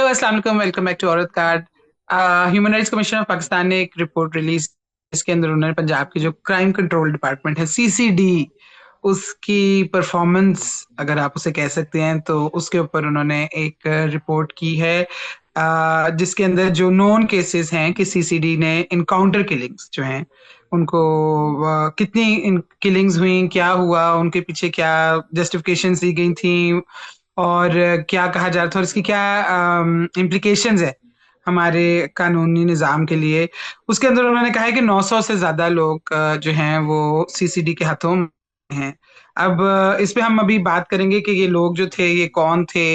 अस्सलाम वालेकुम, welcome back to औरत card. Human rights commission of Pakistan ने एक रिपोर्ट रिलीज, इसके अंदर उन्होंने पंजाब की जो क्राइम कंट्रोल डिपार्टमेंट है सीसीडी, उसकी परफॉर्मेंस अगर आप उसे कह सकते हैं तो उसके ऊपर उन्होंने एक रिपोर्ट की है, जिसके अंदर जो नोन केसेस हैं कि सीसीडी ने इनकाउंटर किलिंग्स जो हैं उनको, कितनी इन किलिंग्स हुई, क्या हुआ, उनके पीछे क्या जस्टिफिकेशंस दी गई थी और क्या कहा जा रहा था और इसकी क्या इम्प्लीकेशंस है हमारे कानूनी निज़ाम के लिए। उसके अंदर उन्होंने कहा है कि 900 से ज्यादा लोग जो हैं वो सीसीडी के हाथों में हैं। अब इस पे हम अभी बात करेंगे कि ये लोग जो थे ये कौन थे,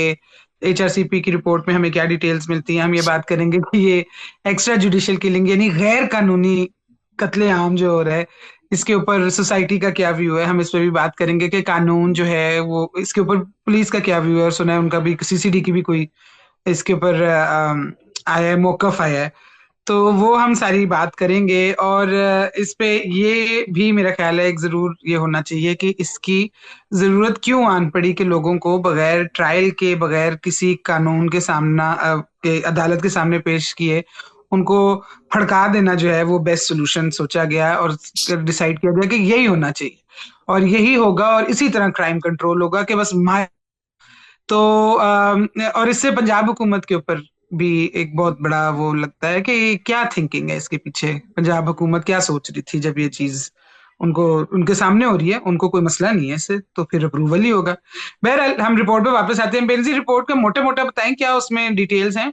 एचआरसीपी की रिपोर्ट में हमें क्या डिटेल्स मिलती हैं। हम ये बात करेंगे कि ये एक्स्ट्रा जुडिशियल किलिंग यानी गैर कानूनी कत्लेआम जो हो रहा है, इसके ऊपर सोसाइटी का क्या व्यू है। हम इस पे भी बात करेंगे कि कानून जो है वो इसके ऊपर पुलिस का क्या व्यू है, और सुना है उनका भी सीसीडी की भी कोई इसके ऊपर आया है, मौकफ आया है। तो वो हम सारी बात करेंगे और इस पे ये भी मेरा ख्याल है एक जरूर ये होना चाहिए कि इसकी जरूरत क्यों आन पड़ी कि लोगों को बगैर ट्रायल के, बगैर किसी कानून के के अदालत के सामने पेश किए उनको फड़का देना जो है वो बेस्ट सोल्यूशन सोचा गया और डिसाइड किया गया कि यही होना चाहिए और यही होगा और इसी तरह क्राइम कंट्रोल होगा कि बस मार। तो और इससे पंजाब हुकूमत के ऊपर भी एक बहुत बड़ा वो लगता है कि क्या थिंकिंग है इसके पीछे, पंजाब हुकूमत क्या सोच रही थी जब ये चीज उनको उनके सामने हो रही है। उनको कोई मसला नहीं है इससे, तो फिर अप्रूवल ही होगा। बहरहाल हम रिपोर्ट पे वापस आते हैं। बेनजी, रिपोर्ट के मोटे मोटे बताएं क्या उसमें डिटेल्स हैं।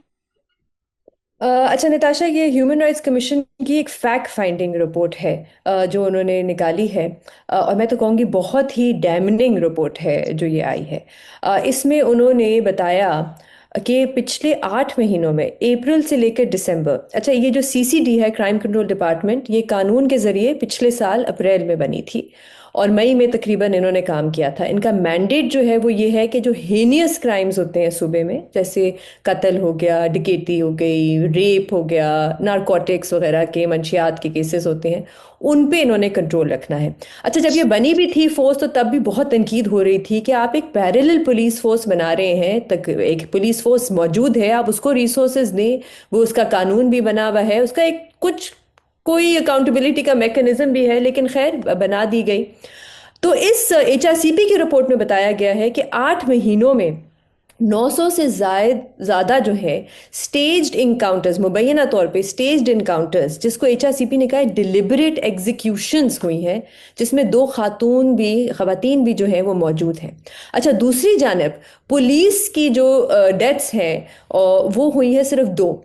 अच्छा निताशा, ये ह्यूमन राइट्स कमीशन की एक फैक्ट फाइंडिंग रिपोर्ट है जो उन्होंने निकाली है। और मैं तो कहूँगी बहुत ही डैमनिंग रिपोर्ट है जो ये आई है। इसमें उन्होंने बताया कि पिछले 8 महीनों में अप्रैल से लेकर दिसंबर, अच्छा ये जो सीसीडी है, क्राइम कंट्रोल डिपार्टमेंट, ये कानून के जरिए पिछले साल अप्रैल में बनी थी और मई में तकरीबन इन्होंने काम किया था। इनका मैंडेट जो है वो ये है कि जो हेनियस क्राइम्स होते हैं सूबे में, जैसे कत्ल हो गया, डकैती हो गई, रेप हो गया, नारकोटिक्स वगैरह के मंशियात के केसेस होते हैं, उन पे इन्होंने कंट्रोल रखना है। अच्छा, जब ये बनी भी थी फोर्स तो तब भी बहुत तनकीद हो रही थी कि आप एक पैरेलल पुलिस फोर्स बना रहे हैं, तक एक पुलिस फोर्स मौजूद है, आप उसको रिसोर्सेज दें, वो उसका कानून भी बना हुआ है, उसका एक कुछ कोई अकाउंटेबिलिटी का मैकेनिज्म भी है, लेकिन खैर बना दी गई। तो इस एचआरसीपी की रिपोर्ट में बताया गया है कि 8 महीनों में 900 से ज़्यादा जो है स्टेज्ड इनकाउंटर्स, मुबैना तौर पे स्टेज्ड इनकाउंटर्स, जिसको एचआरसीपी ने कहा है डिलिबरेट एग्जीक्यूशंस हुई हैं, जिसमें दो खवातीन भी जो हैं वो मौजूद हैं। अच्छा, दूसरी जानब पुलिस की जो डेथ्स हैं वो हुई है सिर्फ दो,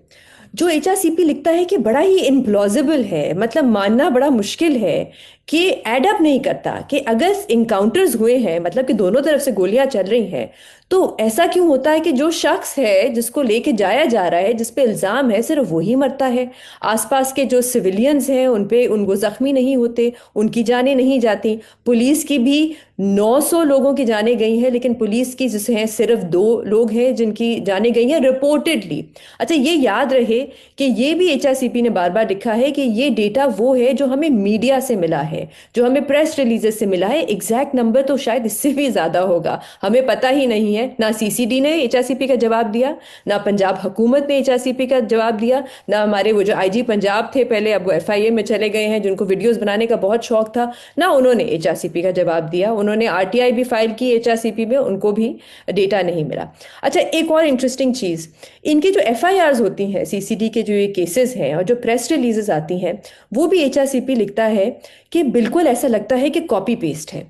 जो एचआरसीपी लिखता है कि बड़ा ही इम्प्लॉजिबल है, मतलब मानना बड़ा मुश्किल है कि एडअप नहीं करता कि अगर इनकाउंटर्स हुए हैं, मतलब कि दोनों तरफ से गोलियां चल रही हैं, तो ऐसा क्यों होता है कि जो शख्स है जिसको लेके जाया जा रहा है, जिस पे इल्जाम है, सिर्फ वही मरता है, आसपास के जो सिविलियंस हैं उन पे उनको जख्मी नहीं होते, उनकी जानें नहीं जाती। पुलिस की भी 900 लोगों की जानें गई हैं, लेकिन पुलिस की जिसे हैं सिर्फ 2 लोग हैं जिनकी जानें गई हैं रिपोर्टेडली। अच्छा, ये याद रहे कि ये भी एचआरसीपी ने बार बार लिखा है कि ये डेटा वो है जो हमें मीडिया से मिला है, जो हमें प्रेस रिलीजेस से मिला है। एग्जैक्ट नंबर तो शायद इससे भी ज्यादा होगा, हमें पता ही नहीं है। ना सीसीडी ने एचआरसीपी का जवाब दिया, ना पंजाब हुकूमत ने एचआरसीपी का जवाब दिया, ना हमारे वो जो आईजी पंजाब थे पहले, अब वो एफआईए में चले गए हैं, जिनको वीडियोस बनाने का बहुत शौक था, ना उन्होंने एचआरसीपी का जवाब दिया। उन्होंने आरटीआई भी फाइल की एचआरसीपी में, उनको भी डेटा नहीं मिला। अच्छा, एक और इंटरेस्टिंग चीज, इनकी जो एफआईआर्स होती हैं, सीसीडी के जो ये केसेस हैं और जो प्रेस रिलीजेस आती हैं, वो भी एचआरसीपी लिखता है कि बिल्कुल ऐसा लगता है कि कॉपी पेस्ट है,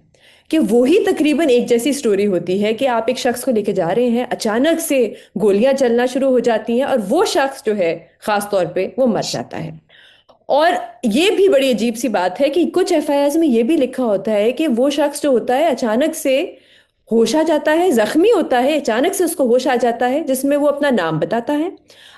कि वो ही तकरीबन एक जैसी स्टोरी होती है कि आप एक शख्स को लेके जा रहे हैं, अचानक से गोलियां चलना शुरू हो जाती हैं और वो शख्स जो है खास तौर पे वो मर जाता है। और ये भी बड़ी अजीब सी बात है कि कुछ एफआईआर में ये भी लिखा होता है कि वो शख्स जो होता है अचानक से होश आ जाता है, जख्मी होता है, अचानक से उसको होश आ जाता है, जिसमें वो अपना नाम बताता है,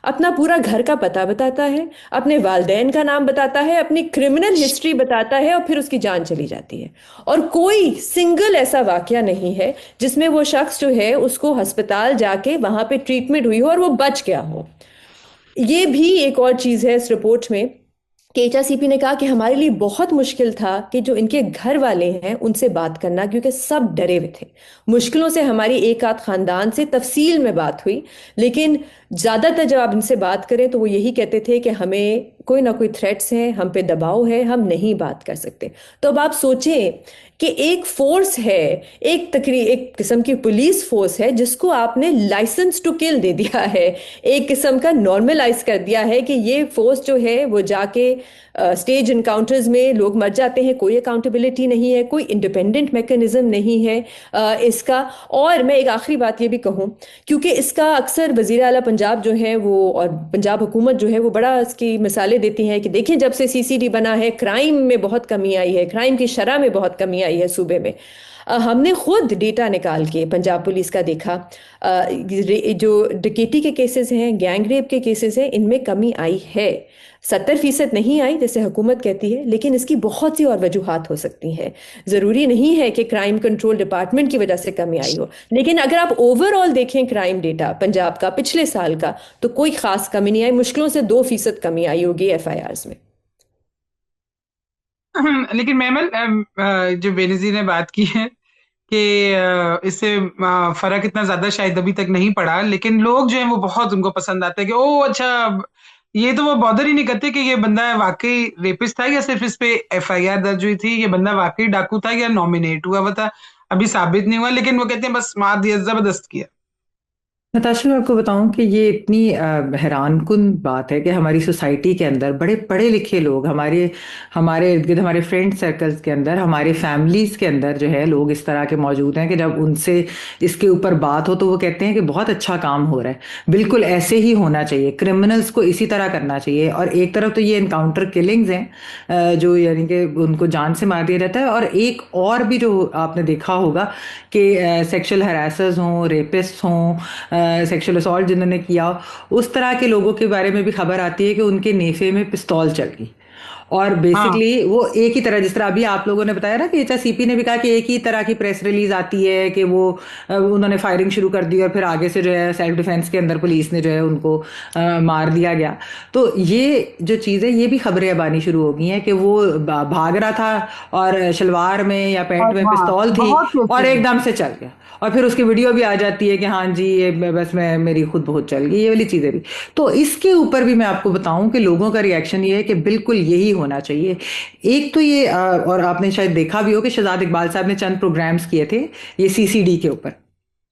अपना पूरा घर का पता बताता है, अपने वालदेन का नाम बताता है, अपनी क्रिमिनल हिस्ट्री बताता है, और फिर उसकी जान चली जाती है। और कोई सिंगल ऐसा वाकया नहीं है जिसमें वो शख्स जो है उसको अस्पताल जाके वहां पे ट्रीटमेंट हुई हो और वो बच गया हो। ये भी एक और चीज है इस रिपोर्ट में कि एचआरसीपी ने कहा कि हमारे लिए बहुत मुश्किल था कि जो इनके घर वाले हैं उनसे बात करना, क्योंकि सब डरे हुए थे। मुश्किलों से हमारी एक आध खानदान से तफसील में बात हुई, लेकिन ज़्यादातर जब आप इनसे बात करें तो वो यही कहते थे कि हमें कोई ना कोई थ्रेट्स हैं, हम पे दबाव है, हम नहीं बात कर सकते। तो अब आप सोचें कि एक फोर्स है, एक किस्म की पुलिस फोर्स है जिसको आपने लाइसेंस टू किल दे दिया है, एक किस्म का नॉर्मलाइज कर दिया है कि ये फोर्स जो है वो जाके स्टेज इनकाउंटर्स में लोग मर जाते हैं, कोई अकाउंटेबिलिटी नहीं है, कोई इंडिपेंडेंट मैकेनिज्म नहीं है इसका। और मैं एक आखिरी बात ये भी कहूँ, क्योंकि इसका अक्सर वजीर आला पंजाब जो है वो, और पंजाब हुकूमत जो है वो बड़ा इसकी मिसालें देती हैं कि देखिए जब से सीसीडी बना है क्राइम में बहुत कमी आई है, क्राइम की शरह में बहुत कमी आई है सूबे में। हमने खुद डेटा निकाल के पंजाब पुलिस का देखा, जो डकैती के केसेस हैं, गैंग रेप के केसेस हैं, इनमें कमी आई है। 70% नहीं आई जैसे हुकूमत कहती है, लेकिन इसकी बहुत सी और वजूहात हो सकती हैं। ज़रूरी नहीं है कि क्राइम कंट्रोल डिपार्टमेंट की वजह से कमी आई हो, लेकिन अगर आप ओवरऑल देखें क्राइम डेटा पंजाब का पिछले साल का, तो कोई खास कमी नहीं आई, मुश्किलों से 2% कमी आई होगी एफआईआर्स में। लेकिन मैमल, जो बेनजीर ने बात की है कि इससे फर्क इतना ज्यादा शायद अभी तक नहीं पड़ा, लेकिन लोग जो है वो बहुत उनको पसंद आते हैं कि ओ अच्छा, ये तो वो बॉदर ही नहीं करते कि ये बंदा वाकई रेपिस्ट था या सिर्फ इस पे एफआईआर दर्ज हुई थी, ये बंदा वाकई डाकू था या नॉमिनेट हुआ था, अभी साबित नहीं हुआ, लेकिन वो कहते हैं बस मार दिया, जबरदस्त किया। नताशा, मैं आपको बताऊं कि ये इतनी हैरानकुन बात है कि हमारी सोसाइटी के अंदर बड़े पढ़े लिखे लोग, हमारे हमारे इर्द गिर्द, हमारे फ्रेंड सर्कल्स के अंदर, हमारे फैमिलीज के अंदर जो है लोग इस तरह के मौजूद हैं कि जब उनसे इसके ऊपर बात हो तो वो कहते हैं कि बहुत अच्छा काम हो रहा है, बिल्कुल ऐसे ही होना चाहिए, क्रिमिनल्स को इसी तरह करना चाहिए। और एक तरफ तो ये इनकाउंटर किलिंग्स हैं, जो यानी कि उनको जान से मार दिया जाता है, और एक और भी जो आपने देखा होगा कि सेक्सुअल हरासर्स हों, रेपिस्ट हों, सेक्सुअल असॉल्ट जिन्होंने किया, उस तरह के लोगों के बारे में भी खबर आती है कि उनके नेफे में पिस्तौल चल गई। और हाँ बेसिकली वो एक ही तरह, जिस तरह अभी आप लोगों ने बताया ना कि एचआरसीपी ने भी कहा कि एक ही तरह की प्रेस रिलीज आती है कि वो उन्होंने फायरिंग शुरू कर दी और फिर आगे से जो है सेल्फ डिफेंस के अंदर पुलिस ने जो है उनको मार दिया गया। तो ये जो चीज़ है, ये भी खबरें अब आनी शुरू हो गई हैं कि वो भाग रहा था और शलवार में या पैंट और में हाँ, पिस्तौल थी बहुत और केसेस एकदम से चल गया, और फिर उसकी वीडियो भी आ जाती है कि हाँ जी ये बस मैं मेरी खुद बहुत चल गई, ये वाली चीज़ें भी। तो इसके ऊपर भी मैं आपको बताऊं कि लोगों का रिएक्शन ये है कि बिल्कुल यही होना चाहिए। एक तो ये और आपने शायद देखा भी हो कि शहजाद इकबाल साहब ने चंद प्रोग्राम्स किए थे ये सीसीडी के ऊपर।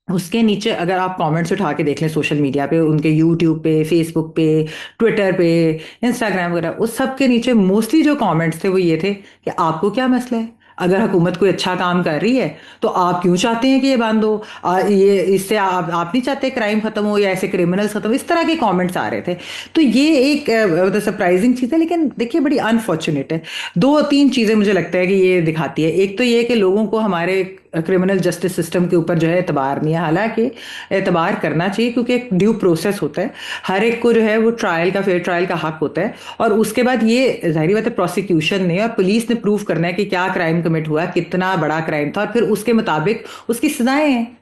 उसके नीचे अगर आप कमेंट्स उठा के देख लें सोशल मीडिया पे, उनके यूट्यूब पे, फेसबुक पे, ट्विटर पे, इंस्टाग्राम वगैरह, उस सब के नीचे मोस्टली जो कमेंट्स थे वो ये थे कि आपको क्या मसला है, अगर हुकूमत कोई अच्छा काम कर रही है तो आप क्यों चाहते हैं कि ये बंद हो, ये इससे आप नहीं चाहते क्राइम खत्म हो या ऐसे क्रिमिनल्स खत्म हो, इस तरह के कमेंट्स आ रहे थे। तो ये एक मतलब सरप्राइजिंग चीज़ है, लेकिन देखिए बड़ी अनफॉर्चुनेट है। दो तीन चीज़ें मुझे लगता है कि ये दिखाती है। एक तो ये कि लोगों को हमारे क्रिमिनल जस्टिस सिस्टम के ऊपर जो है एतबार नहीं है, हालांकि एतबार करना चाहिए क्योंकि एक ड्यू प्रोसेस होता है, हर एक को जो है वो ट्रायल का, फेयर ट्रायल का हक होता है, और उसके बाद ये जाहिर बात है प्रोसिक्यूशन ने और पुलिस ने प्रूव करना है कि क्या क्राइम कमिट हुआ, कितना बड़ा क्राइम था, और फिर उसके मुताबिक उसकी सजाएं हैं।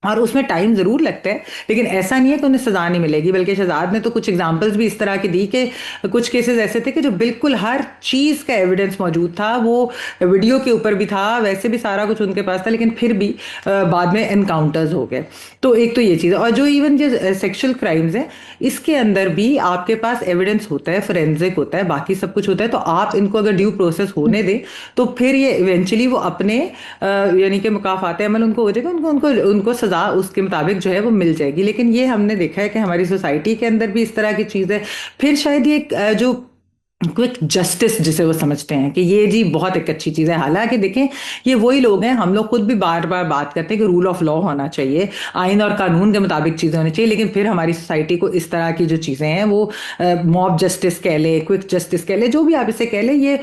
और उसमें टाइम जरूर लगता है, लेकिन ऐसा नहीं है कि उन्हें सजा नहीं मिलेगी, बल्कि शहजाद ने तो कुछ एग्जांपल्स भी इस तरह की दी कि कुछ केसेस ऐसे थे कि जो बिल्कुल हर चीज का एविडेंस मौजूद था, वो वीडियो के ऊपर भी था, वैसे भी सारा कुछ उनके पास था, लेकिन फिर भी बाद में एनकाउंटर्स हो गए। तो एक तो ये चीज़ है, और जो इवन जो सेक्सुअल क्राइम्स हैं इसके अंदर भी आपके पास एविडेंस होता है, फोरेंसिक होता है, बाकी सब कुछ होता है, तो आप इनको अगर ड्यू प्रोसेस होने दें तो फिर ये इवेंचुअली वो अपने यानी कि मुकाफात अमल उनको हो जाएगा, उनको उनको उनको सजा उसके मुताबिक जो है वो मिल जाएगी। लेकिन ये हमने देखा है कि हमारी सोसाइटी के अंदर भी इस तरह की चीज़ है। फिर शायद ये जो क्विक जस्टिस जिसे वो समझते हैं कि ये जी बहुत एक अच्छी चीज़ है, हालांकि देखें ये वही लोग हैं, हम लोग खुद भी बार बार बात करते हैं कि रूल ऑफ लॉ होना चाहिए, आइन और कानून के मुताबिक चीज़ें होनी चाहिए, लेकिन फिर हमारी सोसाइटी को इस तरह की जो चीज़ें हैं वो मॉब जस्टिस कह ले, क्विक जस्टिस कह ले, जो भी आप इसे कह ले, ये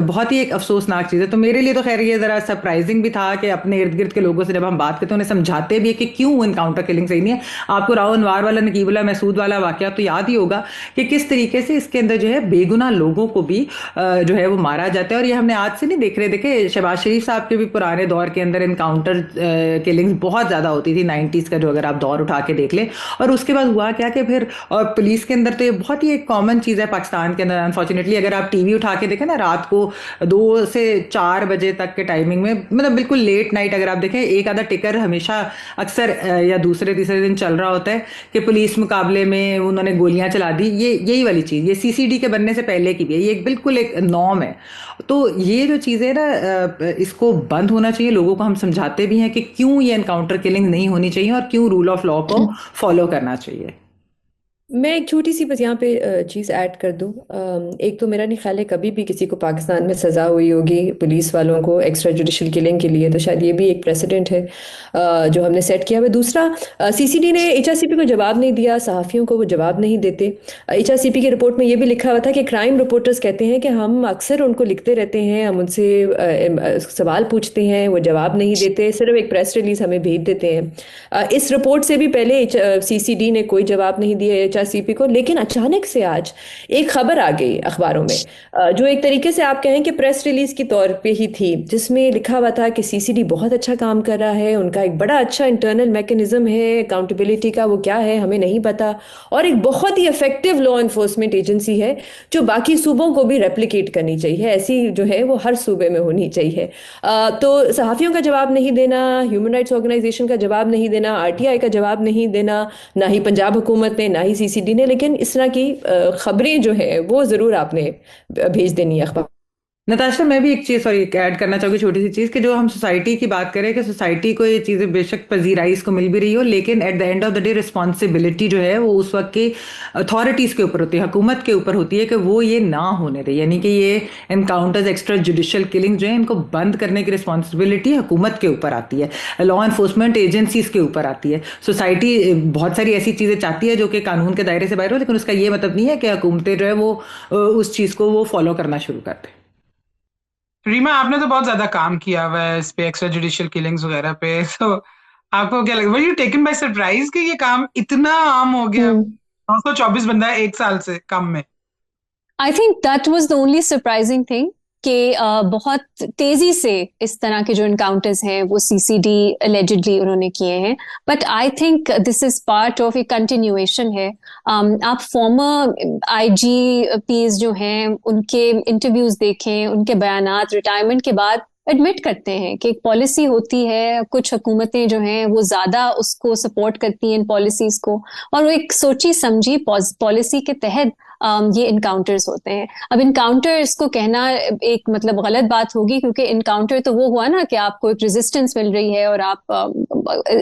बहुत ही एक अफसोसनाक चीज़ है। तो मेरे लिए तो खैर ये ज़रा सरप्राइजिंग भी था कि अपने इर्द गिर्द के लोगों से जब हम बात करते हैं उन्हें समझाते भी है कि क्यों इनकाउंटर किलिंग सही नहीं है। आपको राव अनवार वाला, नकीबुल्लाह महसूद वाला वाकया तो याद ही होगा कि किस तरीके से इसके अंदर जो है बेगुनाह बेगुनाह लोगों को भी जो है वो मारा जाता है। और ये हमने आज से नहीं देख रहे, देखे शहबाज शरीफ साहब के भी पुराने दौर के अंदर इनकाउंटर किलिंग्स बहुत ज़्यादा होती थी 90s का, जो अगर आप दौर उठा के देख लें। और उसके बाद हुआ क्या कि फिर और पुलिस के अंदर तो ये बहुत ही एक कॉमन चीज़ है पाकिस्तान के अंदर अनफॉर्चुनेटली। अगर आप टीवी उठा के देखें ना, रात को 2 से 4 बजे तक के टाइमिंग में, मतलब बिल्कुल लेट नाइट अगर आप देखें, एक आधा टिकर हमेशा अक्सर या दूसरे तीसरे दिन चल रहा होता है कि पुलिस मुकाबले में उन्होंने गोलियां चला दी। ये यही वाली चीज़ ये सीसीडी के बनने से पहले की भी है, ये एक बिल्कुल एक नॉर्म है। तो ये जो चीज़ें ना इसको बंद होना चाहिए। लोगों को हम समझाते भी हैं कि क्यों ये एनकाउंटर किलिंग नहीं होनी चाहिए और क्यों रूल ऑफ लॉ को फॉलो करना चाहिए। मैं एक छोटी सी बस यहाँ पे चीज़ ऐड कर दूँ। एक तो मेरा नहीं ख्याल है कभी भी किसी को पाकिस्तान में सज़ा हुई होगी पुलिस वालों को एक्स्ट्रा जुडिशल किलिंग के लिए, तो शायद ये भी एक प्रेसिडेंट है जो हमने सेट किया हुआ है। दूसरा, सीसीडी ने एचआरसीपी को जवाब नहीं दिया, सहाफ़ियों को वो जवाब नहीं देते। एचआरसीपी की रिपोर्ट में ये भी लिखा हुआ था कि क्राइम रिपोर्टर्स कहते हैं कि हम अक्सर उनको लिखते रहते हैं, हम उनसे सवाल पूछते हैं, वो जवाब नहीं देते, सिर्फ एक प्रेस रिलीज हमें भेज देते हैं। इस रिपोर्ट से भी पहले सीसीडी ने कोई जवाब नहीं दिया एचआरसीपी को, लेकिन अचानक से आज एक खबर आ गई अखबारों में जो एक तरीके से आप कहें कि प्रेस रिलीज की तौर पे ही थी, जिसमें लिखा हुआ था कि सीसीडी बहुत अच्छा काम कर रहा है, उनका एक बड़ा अच्छा इंटरनल मैकेनिज्म है अकाउंटेबिलिटी का, वो क्या है हमें नहीं पता, और एक बहुत ही इफेक्टिव लॉ इन्फोर्समेंट एजेंसी है जो बाकी सूबों को भी रेप्लिकेट करनी चाहिए, ऐसी जो है वो हर सूबे में होनी चाहिए। तो सहाफ़ियों का जवाब नहीं देना, ह्यूमन राइट्स ऑर्गेनाइजेशन का जवाब नहीं देना, आरटीआई का जवाब नहीं देना, ना ही पंजाब हुकूमत ने, ना ही सीसीडी ने, लेकिन इस तरह की खबरें जो है वो ज़रूर आपने भेज देनी है अखबार। नताशा, मैं भी एक चीज़ सॉरी ऐड करना चाहूँगी, छोटी सी चीज़, कि जो हम सोसाइटी की बात करें कि सोसाइटी को ये चीज़ें बेशक पजीराई इसको मिल भी रही हो, लेकिन at the end of the day responsibility जो है वो उस वक्त की अथॉरिटीज़ के ऊपर होती है, हुकूमत के ऊपर होती है कि वो ये ना होने दे। यानी कि ये एनकाउंटर्स, एक्स्ट्रा जुडिशल किलिंग जो है, इनको बंद करने की रिस्पॉन्सिबिलिटी हुकूमत के ऊपर आती है, लॉ इन्फोर्समेंट एजेंसीज के ऊपर आती है। सोसाइटी बहुत सारी ऐसी चीज़ें चाहती है जो कि कानून के दायरे से बाहर हो, लेकिन उसका ये मतलब नहीं है कि हुकूमतें जो है वो उस चीज़ को वो फॉलो करना शुरू कर दें। रीमा, आपने तो बहुत ज्यादा काम किया हुआ है इस पे, एक्स्ट्रा जुडिशियल किलिंग्स वगैरह पे, तो आपको क्या लगा, were you taken by surprise कि ये काम इतना आम हो गया? 924 बंदा है एक साल से कम में। I think that was the only surprising thing कि बहुत तेजी से इस तरह के जो इनकाउंटर्स हैं वो सीसीडी एलिजिडली उन्होंने किए हैं, but I think this is part of A continuation है। आप फॉर्मर आईजीपीज जो हैं उनके इंटरव्यूज देखें, उनके बयानात रिटायरमेंट के बाद एडमिट करते हैं कि एक पॉलिसी होती है, कुछ हुकूमतें जो हैं वो ज्यादा उसको सपोर्ट करती हैं इन पॉलिसीज को, और वो एक सोची समझी पॉलिसी के तहत ये इनकाउंटर्स होते हैं। अब इनकाउंटर इसको कहना एक मतलब गलत बात होगी, क्योंकि इनकाउंटर तो वो हुआ ना कि आपको एक रेजिस्टेंस मिल रही है और आप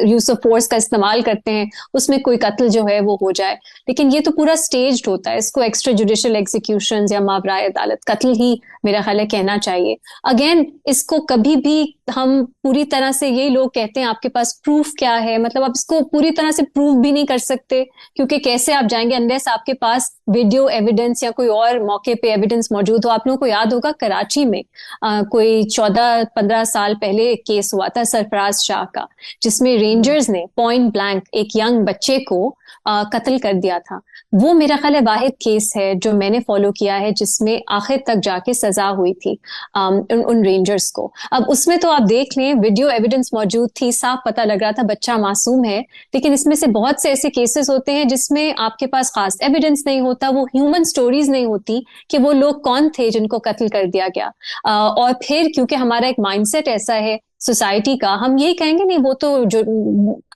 यूज ऑफ फोर्स का इस्तेमाल करते हैं, उसमें कोई कत्ल जो है वो हो जाए। लेकिन ये तो पूरा स्टेज्ड होता है, इसको एक्स्ट्रा जुडिशियल एग्जीक्यूशन या मावराए अदालत कत्ल ही मेरा ख्याल है कहना चाहिए। अगेन, इसको कभी भी हम पूरी तरह से, यही लोग कहते हैं आपके पास प्रूफ क्या है, मतलब आप इसको पूरी तरह से प्रूफ भी नहीं कर सकते, क्योंकि कैसे आप जाएंगे अनलेस आपके पास वीडियो एविडेंस या कोई और मौके पे एविडेंस मौजूद हो। आप लोगों को याद होगा कराची में कोई 14-15 साल पहले एक केस हुआ था सरफराज शाह का, जिसमें रेंजर्स ने पॉइंट ब्लैंक एक यंग बच्चे को कत्ल कर दिया था। वो मेरा ख्याल है वाहिद केस है जो मैंने फॉलो किया है जिसमें आखिर तक जाके सजा हुई थी उन रेंजर्स को। अब उसमें तो आप देख लें वीडियो एविडेंस मौजूद थी, साफ पता लग रहा था बच्चा मासूम है, लेकिन इसमें से बहुत से ऐसे केसेस होते हैं जिसमें आपके पास खास एविडेंस नहीं होता, वो ह्यूमन स्टोरीज नहीं होती कि वो लोग कौन थे जिनको कत्ल कर दिया गया। और फिर क्योंकि हमारा एक माइंडसेट ऐसा है सोसाइटी का, हम यही कहेंगे नहीं वो तो जो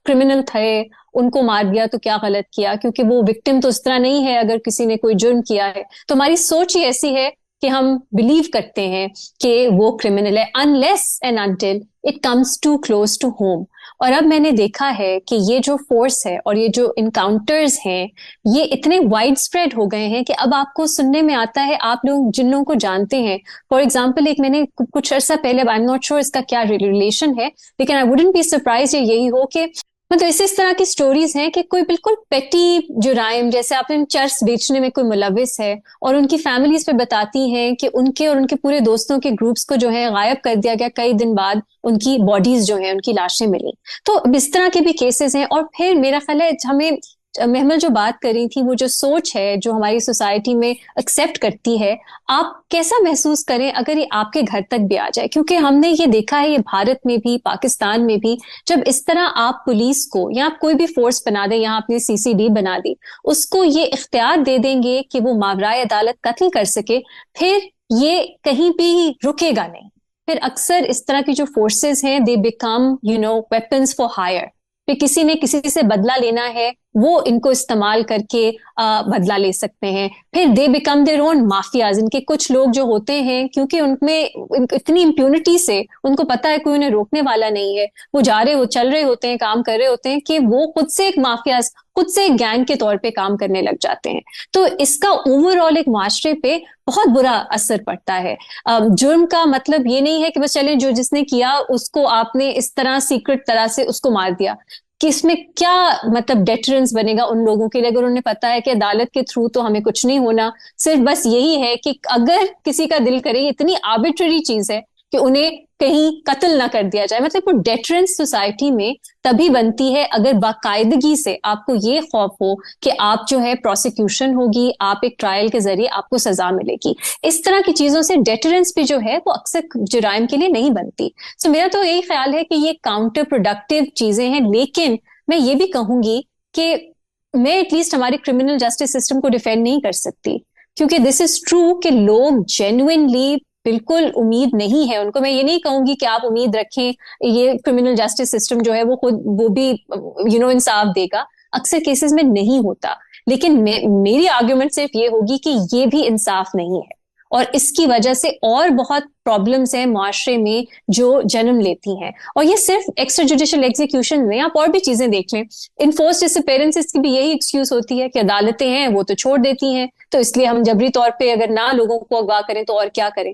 क्रिमिनल थे उनको मार दिया तो क्या गलत किया, क्योंकि वो विक्टिम तो इस तरह नहीं है अगर किसी ने कोई जुर्म किया है। तो हमारी सोच ही ऐसी है कि हम बिलीव करते हैं कि वो क्रिमिनल है unless and until it comes to close to home. और अब मैंने देखा है कि ये जो फोर्स है और ये जो इनकाउंटर्स हैं ये इतने वाइड स्प्रेड हो गए हैं कि अब आपको सुनने में आता है, आप लोग जिन लोगों को जानते हैं, फॉर एग्जाम्पल एक मैंने कुछ अर्सा पहले, आई एम नॉट श्योर इसका क्या रिलेशन है, लेकिन आई वुडंट बी सरप्राइज यही हो कि मतलब इस तरह की स्टोरीज हैं कि कोई बिल्कुल पेटी जुराइम, जैसे आपने चर्स बेचने में कोई मुलविस है और उनकी फैमिलीज पे बताती हैं कि उनके और उनके पूरे दोस्तों के ग्रुप्स को जो है गायब कर दिया गया, कई दिन बाद उनकी बॉडीज जो है उनकी लाशें मिली। तो इस तरह के भी केसेस हैं। और फिर मेरा ख्याल है हमें महमल जो बात कर रही थी, वो जो सोच है जो हमारी सोसाइटी में एक्सेप्ट करती है, आप कैसा महसूस करें अगर ये आपके घर तक भी आ जाए? क्योंकि हमने ये देखा है, ये भारत में भी पाकिस्तान में भी, जब इस तरह आप पुलिस को या आप कोई भी फोर्स बना दें, यहाँ आपने CCD बना दी, उसको ये इख्तियार दे देंगे कि वो मावराए अदालत कत्ल कर सके, फिर ये कहीं भी रुकेगा नहीं। फिर अक्सर इस तरह की जो फोर्सेस हैं, they become weapons for hire. फिर किसी ने किसी से बदला लेना है, वो इनको इस्तेमाल करके बदला ले सकते हैं। फिर they become their own mafias. इनके कुछ लोग जो होते हैं, क्योंकि उनमें इतनी इम्प्यूनिटी से उनको पता है कोई उन्हें रोकने वाला नहीं है, वो चल रहे होते हैं, काम कर रहे होते हैं, कि वो खुद से एक माफियाज, खुद से एक गैंग के तौर पे काम करने लग जाते हैं। तो इसका ओवरऑल एक माशरे पे बहुत बुरा असर पड़ता है। जुर्म का मतलब ये नहीं है कि बस चले जो जिसने किया उसको आपने इस तरह सीक्रेट तरह से उसको मार दिया, कि इसमें क्या मतलब डेटरेंस बनेगा उन लोगों के लिए, अगर उन्हें पता है कि अदालत के थ्रू तो हमें कुछ नहीं होना, सिर्फ बस यही है कि अगर किसी का दिल करे, इतनी आर्बिट्ररी चीज है कि उन्हें कहीं कत्ल ना कर दिया जाए। मतलब वो डेटरेंस सोसाइटी में तभी बनती है अगर बाकायदगी से आपको ये खौफ हो कि आप जो है प्रोसिक्यूशन होगी, आप एक ट्रायल के जरिए आपको सजा मिलेगी। इस तरह की चीजों से डेटरेंस भी जो है वो अक्सर जुराइम के लिए नहीं बनती। सो मेरा तो यही ख्याल है कि ये काउंटर प्रोडक्टिव चीजें हैं। लेकिन मैं ये भी कहूंगी कि मैं एटलीस्ट हमारे क्रिमिनल जस्टिस सिस्टम को डिफेंड नहीं कर सकती, क्योंकि दिस इज ट्रू कि लोग जेन्युइनली बिल्कुल उम्मीद नहीं है उनको। मैं ये नहीं कहूंगी कि आप उम्मीद रखें ये क्रिमिनल जस्टिस सिस्टम जो है वो खुद वो भी इंसाफ देगा, अक्सर केसेस में नहीं होता। लेकिन मेरी आर्ग्यूमेंट सिर्फ ये होगी कि ये भी इंसाफ नहीं है, और इसकी वजह से और बहुत प्रॉब्लम्स हैं माशरे में जो जन्म लेती हैं। और ये सिर्फ एक्स्ट्रा जुडिशियल एग्जीक्यूशन में, आप और भी चीजें देख लें, इनफोर्स्ड डिसअपीयरेंसेस की भी यही एक्सक्यूज होती है कि अदालतें हैं वो तो छोड़ देती हैं, तो इसलिए हम जबरी तौर पे अगर ना लोगों को अगवा करें तो और क्या करें।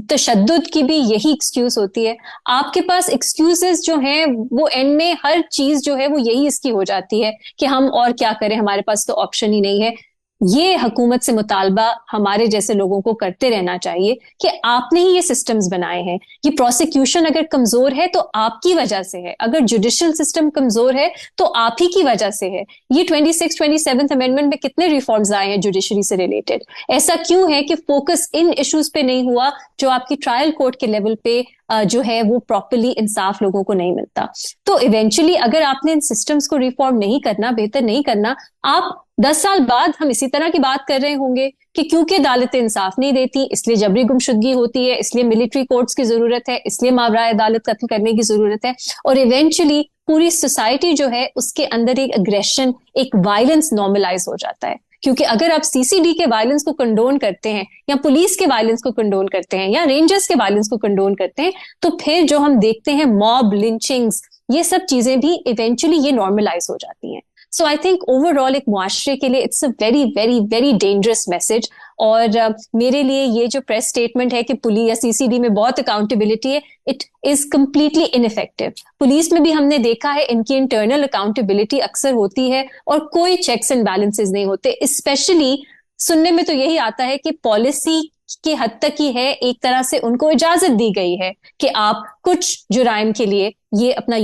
तशद्दुद की भी यही एक्सक्यूज होती है। आपके पास एक्सक्यूजेस जो हैं वो एंड में हर चीज जो है वो यही इसकी हो जाती है कि हम और क्या करें, हमारे पास तो ऑप्शन ही नहीं है। ये हुकूमत से मुतालबा हमारे जैसे लोगों को करते रहना चाहिए कि आपने ही ये सिस्टम्स बनाए हैं। ये प्रोसिक्यूशन अगर कमजोर है तो आपकी वजह से है, अगर जुडिशियल सिस्टम कमजोर है तो आप ही की वजह से है। ये 27th अमेंडमेंट में कितने रिफॉर्म्स आए हैं जुडिशरी से रिलेटेड? ऐसा क्यों है कि फोकस इन इश्यूज पे नहीं हुआ जो आपकी ट्रायल कोर्ट के लेवल पे जो है वो प्रॉपरली इंसाफ लोगों को नहीं मिलता। तो इवेंचुअली अगर आपने इन सिस्टम्स को रिफॉर्म नहीं करना, बेहतर नहीं करना, आप 10 साल बाद हम इसी तरह की बात कर रहे होंगे कि क्योंकि अदालतें इंसाफ नहीं देती इसलिए जबरी गुमशुदगी होती है, इसलिए मिलिट्री कोर्ट्स की जरूरत है, इसलिए मावराए अदालत कत्ल करने की जरूरत है। और इवेंचुअली पूरी सोसाइटी जो है उसके अंदर एक अग्रेशन, एक वायलेंस नॉर्मलाइज हो जाता है। क्योंकि अगर आप CCD के वायलेंस को कंडोन करते हैं, या पुलिस के वायलेंस को कंडोन करते हैं, या रेंजर्स के वायलेंस को कंडोन करते हैं, तो फिर जो हम देखते हैं मॉब लिंचिंग्स, ये सब चीजें भी इवेंचुअली ये नॉर्मलाइज हो जाती हैं। सो आई थिंक ओवरऑल एक मुआशरे के लिए it's a very very very dangerous message. और मेरे लिए ये जो प्रेस स्टेटमेंट है कि पुलिस या CCD में बहुत अकाउंटेबिलिटी है, it is completely ineffective. Police में भी हमने देखा है इनकी इंटरनल अकाउंटेबिलिटी अक्सर होती है और कोई चेक्स एंड बैलेंसेस नहीं होते। स्पेशली सुनने में तो यही आता है कि पॉलिसी के हद तक ही है, एक तरह से उनको इजाजत दी गई है कि आप कुछ जुराइम के लिए ये अपना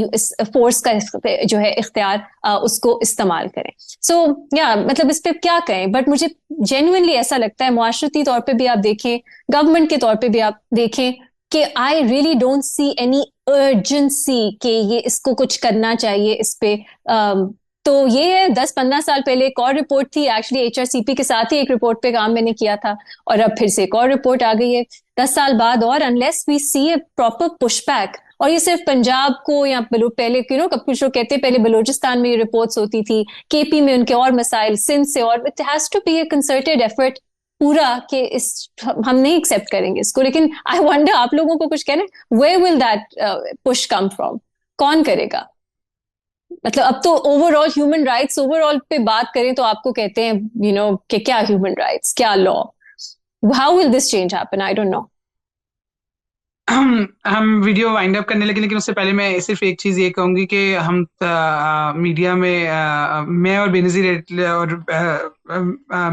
फोर्स का जो है इख्तियार उसको इस्तेमाल करें। सो मतलब इस पे क्या कहें, बट मुझे जेन्युइनली ऐसा लगता है, मुआशरती तौर पे भी आप देखें, गवर्नमेंट के तौर पे भी आप देखें, कि I really don't see any urgency कि ये इसको कुछ करना चाहिए इस पे। तो ये है 10-15 साल पहले एक और रिपोर्ट थी, एक्चुअली HRCP के साथ ही एक रिपोर्ट पे काम मैंने किया था, और अब फिर से एक और रिपोर्ट आ गई है 10 साल बाद। और unless we see a proper pushback, और ये सिर्फ पंजाब को या पहले कुछ लोग कहते हैं पहले बलूचिस्तान में ये रिपोर्ट्स होती थी, KP में उनके और मसाइल, सिंध से, और it has to be a concerted effort पूरा कि हम नहीं एक्सेप्ट करेंगे इसको। लेकिन आई वंडर, आप लोगों को कुछ कहना, where will that push come from? कौन करेगा? मतलब अब तो ओवरऑल ह्यूमन राइट्स ओवरऑल पे बात करें तो आपको कहते हैं कि क्या ह्यूमन राइट्स, क्या law, how will this change happen? I don't know. हम वीडियो वाइंड अप करने लगे, लेकिन उससे पहले मैं सिर्फ एक चीज ये कहूंगी कि हम मीडिया में मैं और बेनजीर और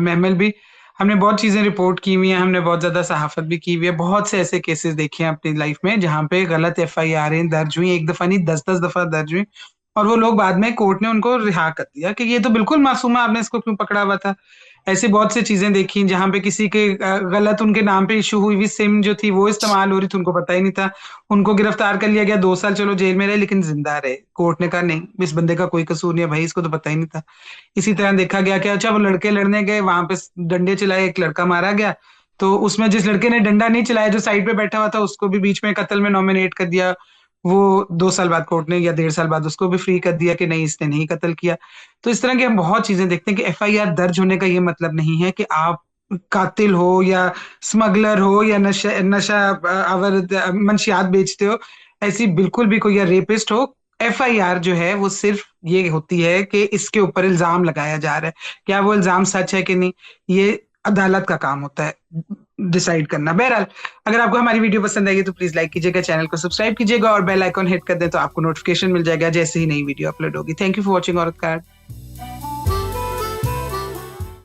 महमल भी, हमने बहुत चीजें रिपोर्ट की हुई हैं, हमने बहुत ज्यादा सहाफत भी की हुई है, बहुत से ऐसे केसेस देखे हैं अपनी लाइफ में जहाँ पे गलत FIR दर्ज हुई, एक दफा नहीं 10-10 दफा दर्ज हुई, और वो लोग बाद में कोर्ट ने उनको रिहा कर दिया कि ये तो बिल्कुल मासूम है, आपने इसको क्यों पकड़ा हुआ था। ऐसी बहुत सी चीजें देखी जहां पे किसी के गलत उनके नाम पे इशू हुई हुई सिम जो थी वो इस्तेमाल हो रही थी, उनको पता ही नहीं था, उनको गिरफ्तार कर लिया गया, 2 साल चलो जेल में रहे लेकिन जिंदा रहे। कोर्ट ने कहा नहीं, इस बंदे का कोई कसूर नहीं है भाई, इसको तो पता ही नहीं था। इसी तरह देखा गया कि अच्छा वो लड़के लड़ने गए, वहां पे डंडे चलाए, एक लड़का मारा गया, तो उसमें जिस लड़के ने डंडा नहीं चलाया, जो साइड पे बैठा हुआ था, उसको भी बीच में कत्ल में नॉमिनेट कर दिया। वो 2 साल बाद कोर्ट ने या 1.5 साल बाद उसको भी फ्री कर दिया कि नहीं, इसने नहीं कत्ल किया। तो इस तरह की हम बहुत चीजें देखते हैं कि एफआईआर दर्ज होने का ये मतलब नहीं है कि आप कातिल हो या स्मगलर हो या नशा नशा आवर मंशियात बेचते हो, ऐसी बिल्कुल भी कोई, या रेपिस्ट हो। एफआईआर जो है वो सिर्फ ये होती है कि इसके ऊपर इल्जाम लगाया जा रहा है, क्या वो इल्जाम सच है कि नहीं, ये अदालत का काम होता है डिसाइड करना। बहरहाल, अगर आपको हमारी वीडियो पसंद आएगी तो प्लीज लाइक कीजिएगा, चैनल को सब्सक्राइब कीजिएगा और बेल आइकॉन हिट कर दें तो आपको नोटिफिकेशन मिल जाएगा जैसे ही नई वीडियो अपलोड होगी। थैंक यू फॉर वॉचिंग औरत कार्ड।